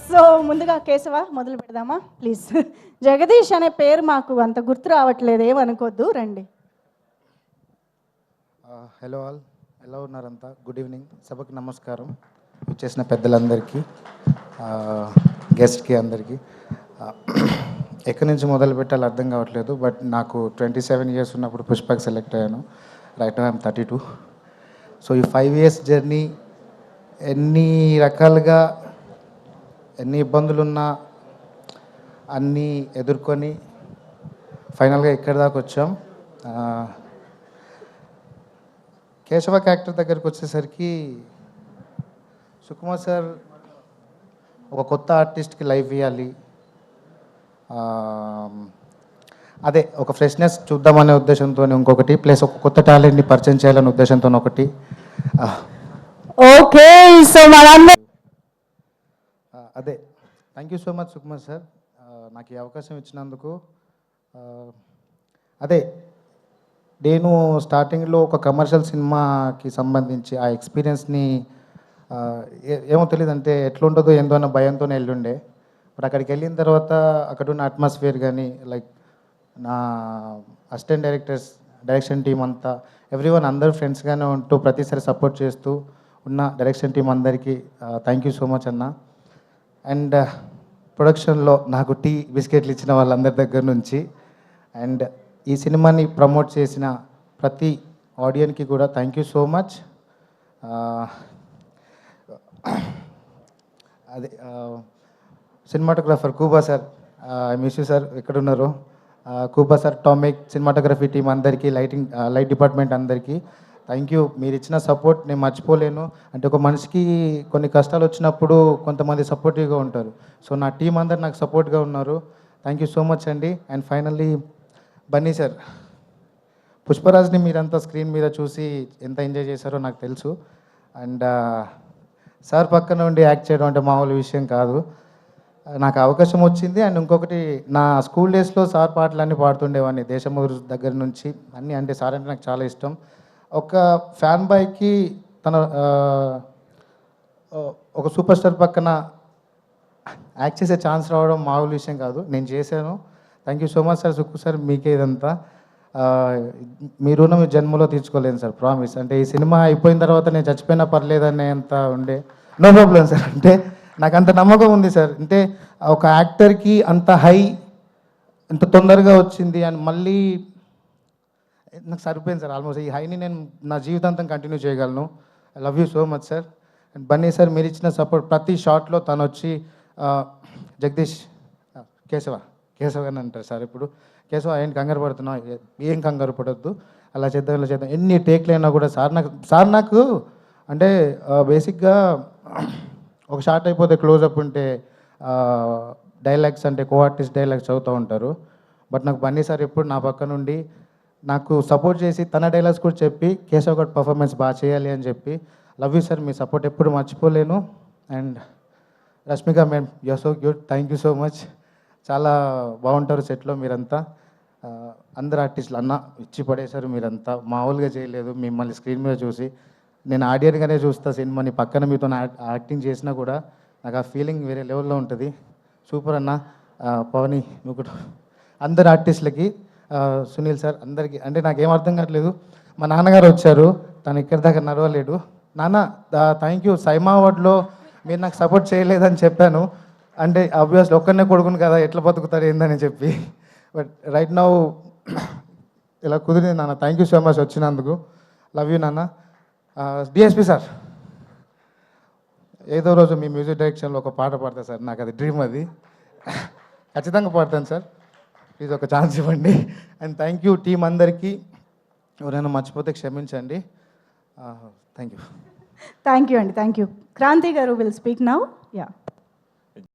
So ముందుగా కేశవ మొదలు పెడదామా ప్లీజ్. జగదీష్ అనే పేరు మాకు అంత గుర్తు రావట్లేదు, ఏమనుకోద్దు, రండి. హలో ఆల్, ఎలా ఉన్నారంతా? గుడ్ ఈవినింగ్, సభకు నమస్కారం. వచ్చేసిన పెద్దలందరికీ, గెస్ట్కి అందరికీ. ఎక్కడి నుంచి మొదలు పెట్టాలో అర్థం కావట్లేదు. బట్ నాకు 27 years ఉన్నప్పుడు పుష్పకి సెలెక్ట్ అయ్యాను. Right now I'm 32. సో ఈ 5 years జర్నీ ఎన్ని రకాలుగా ఎన్ని ఇబ్బందులున్నా అన్నీ ఎదుర్కొని ఫైనల్గా ఇక్కడి దాకా వచ్చాం. కేశవ క్యారెక్టర్ దగ్గరికి వచ్చేసరికి సుకుమార్ సార్ ఒక కొత్త ఆర్టిస్ట్కి లైఫ్ ఇవ్వాలి, అదే ఒక ఫ్రెష్నెస్ చూద్దామనే ఉద్దేశంతో ఇంకొకటి, ప్లస్ ఒక కొత్త టాలెంట్ని పరిచయం చేయాలనే ఉద్దేశంతో ఒకటి. ఓకే, సో అదే thank you so much Sukumar sir, నాకు ఈ అవకాశం ఇచ్చినందుకు. అదే నేను స్టార్టింగ్లో ఒక కమర్షియల్ సినిమాకి సంబంధించి ఆ ఎక్స్పీరియన్స్ని ఏమో తెలియదు, అంటే ఎట్లుంటుందో ఏందో అన్న భయంతోనే వెళ్ళుండే. బట్ అక్కడికి వెళ్ళిన తర్వాత అక్కడ ఉన్న అట్మాస్ఫియర్ కానీ, లైక్ నా అసిస్టెంట్ డైరెక్టర్స్, డైరెక్షన్ టీం అంతా, ఎవ్రీవన్ అందరూ ఫ్రెండ్స్గానే ఉంటూ ప్రతిసారి సపోర్ట్ చేస్తూ ఉన్న డైరెక్షన్ టీం అందరికీ థ్యాంక్ యూ సో మచ్ అన్న. అండ్ ప్రొడక్షన్లో నాకు టీ బిస్కెట్లు ఇచ్చిన వాళ్ళందరి దగ్గర నుంచి, అండ్ ఈ సినిమాని ప్రమోట్ చేసిన ప్రతి ఆడియన్కి కూడా థ్యాంక్ యూ సో మచ్. అదే cinematographer కూబా sir, I miss you sir, ఎక్కడున్నారు? కూబా సార్, టామిక్ సినిమాటోగ్రఫీ టీం అందరికీ, లైట్ డిపార్ట్మెంట్ అందరికీ థ్యాంక్ యూ. మీరు ఇచ్చిన సపోర్ట్ నేను మర్చిపోలేను. అంటే ఒక మనిషికి కొన్ని కష్టాలు వచ్చినప్పుడు కొంతమంది సపోర్టివ్గా ఉంటారు. సో నా టీం అందరు నాకు సపోర్ట్గా ఉన్నారు. థ్యాంక్ యూ సో మచ్ అండి. అండ్ ఫైనల్లీ బన్నీ సార్, పుష్పరాజ్ని మీరంతా స్క్రీన్ మీద చూసి ఎంత ఎంజాయ్ చేశారో నాకు తెలుసు. అండ్ సార్ పక్కన ఉండి యాక్ట్ చేయడం అంటే మామూలు విషయం కాదు. నాకు అవకాశం వచ్చింది. అండ్ ఇంకొకటి, నా స్కూల్ డేస్లో సార్ పాటలన్నీ పాడుతుండేవాడిని, దేశమురు దగ్గర నుంచి అన్నీ. అంటే సార్ అంటే నాకు చాలా ఇష్టం. ఒక ఫ్యాన్ బాయ్కి తన ఒక సూపర్ స్టార్ పక్కన యాక్ట్ చేసే ఛాన్స్ రావడం మామూలు విషయం కాదు. నేను చేశాను. Thank you so much sir. Sukku sir, మీకే ఇదంతా. మీ రుణం మీ జన్మలో తీర్చుకోలేను సార్, ప్రామిస్. అంటే ఈ సినిమా అయిపోయిన తర్వాత నేను చచ్చిపోయినా పర్లేదనేంత ఉండే. నో ప్రాబ్లం సార్, అంటే నాకు అంత నమ్మకం ఉంది సార్. అంటే ఒక యాక్టర్కి అంత హై ఇంత తొందరగా వచ్చింది అని మళ్ళీ నాకు సరిపోయింది సార్. ఆల్మోస్ట్ ఈ హైని నేను నా జీవితాంతం కంటిన్యూ చేయగలను. I love you so much sir. And Bunny sir, మీరు ఇచ్చిన సపోర్ట్ ప్రతి షాట్లో తను వచ్చి జగదీష్, కేశవ అని అంటారు సార్. ఇప్పుడు కేశవ ఏంటి కంగారు పడుతున్నావు? ఏం కంగారు పడొద్దు, అలా చేద్దాం ఇలా చేద్దాం. ఎన్ని టేక్లు అయినా కూడా సార్ నాకు అంటే బేసిక్గా ఒక షార్ట్ అయిపోతే క్లోజప్ ఉంటే డైలాగ్స్ అంటే కో ఆర్టిస్ట్ డైలాగ్స్ చదువుతూ ఉంటారు. బట్ నాకు బన్నీ సార్ ఎప్పుడు నా పక్క నుండి నాకు సపోర్ట్ చేసి తన డైలాగ్స్ కూడా చెప్పి కేశవ్ గడ్ పర్ఫార్మెన్స్ బాగా చేయాలి అని చెప్పి. లవ్ యూ సార్, మీ సపోర్ట్ ఎప్పుడు మర్చిపోలేను. And Rashmika ma'am, you're so cute, thank you so much. చాలా బాగుంటారు సెట్లో మీరంతా. అందరు ఆర్టిస్టులు అన్న ఇచ్చి పడేశారు మీరంతా, మామూలుగా చేయలేదు. మిమ్మల్ని స్క్రీన్ మీద చూసి నేను ఆడియన్గానే చూస్తా సినిమాని, పక్కన మీతో యాక్టింగ్ చేసినా కూడా నాకు ఆ ఫీలింగ్ వేరే లెవెల్లో ఉంటుంది. సూపర్ అన్న. పవని, నువ్వు కూడా అందరు ఆర్టిస్టులకి, సునీల్ సార్ అందరికీ. అంటే నాకేం అర్థం కావట్లేదు, మా నాన్నగారు వచ్చారు, తను ఇక్కడి దాకా నడవలేడు. నాన్న థ్యాంక్ యూ. సైమా అవార్డ్లో మీరు నాకు సపోర్ట్ చేయలేదని చెప్పాను. అంటే ఆబ్వియస్లీ ఒక్కనే కొడుకును కదా, ఎట్లా బతుకుతారు ఏందని చెప్పి. బట్ రైట్ నౌ ఇలా కుదిరింది నాన్న. థ్యాంక్ యూ సో మచ్ వచ్చినందుకు. లవ్ యూ నాన్న. డిఎస్పి సార్, ఏదో రోజు మీ మ్యూజిక్ డైరెక్షన్లో ఒక పాట పాడతా సార్, నాకు అది డ్రీమ్, అది ఖచ్చితంగా పాడతాను సార్. ప్లీజ్ ఒక ఛాన్స్ ఇవ్వండి. అండ్ థ్యాంక్ యూ టీం అందరికీ. ఎవరైనా మర్చిపోతే క్షమించండి. Thank you. థ్యాంక్ యూ అండి, థ్యాంక్ యూ. క్రాంతి గారు విల్ స్పీక్ నౌ. యా.